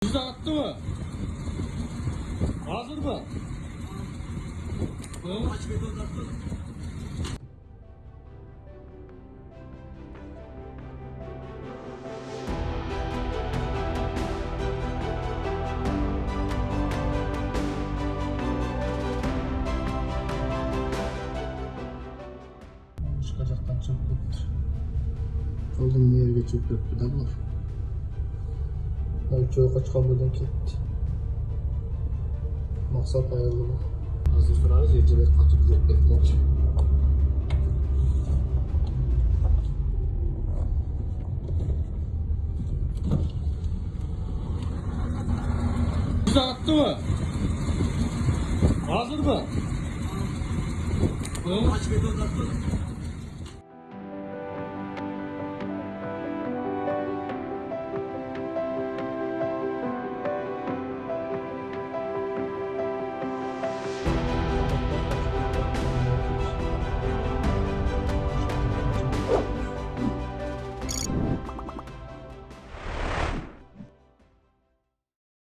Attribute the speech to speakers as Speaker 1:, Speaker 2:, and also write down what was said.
Speaker 1: Yüzde attı mı? Hazır mı?
Speaker 2: Aç beton attı.
Speaker 3: Çıkacaktan çok kötü. Oğlum niye geçip köprüden var? Ölçüye kaç kabulden gitti. Maksat ayrılmak. Hazır durarız, yediler katı direkt etmek.
Speaker 1: Yüzde attı mı? Hazır mı?
Speaker 2: Aç beton attı.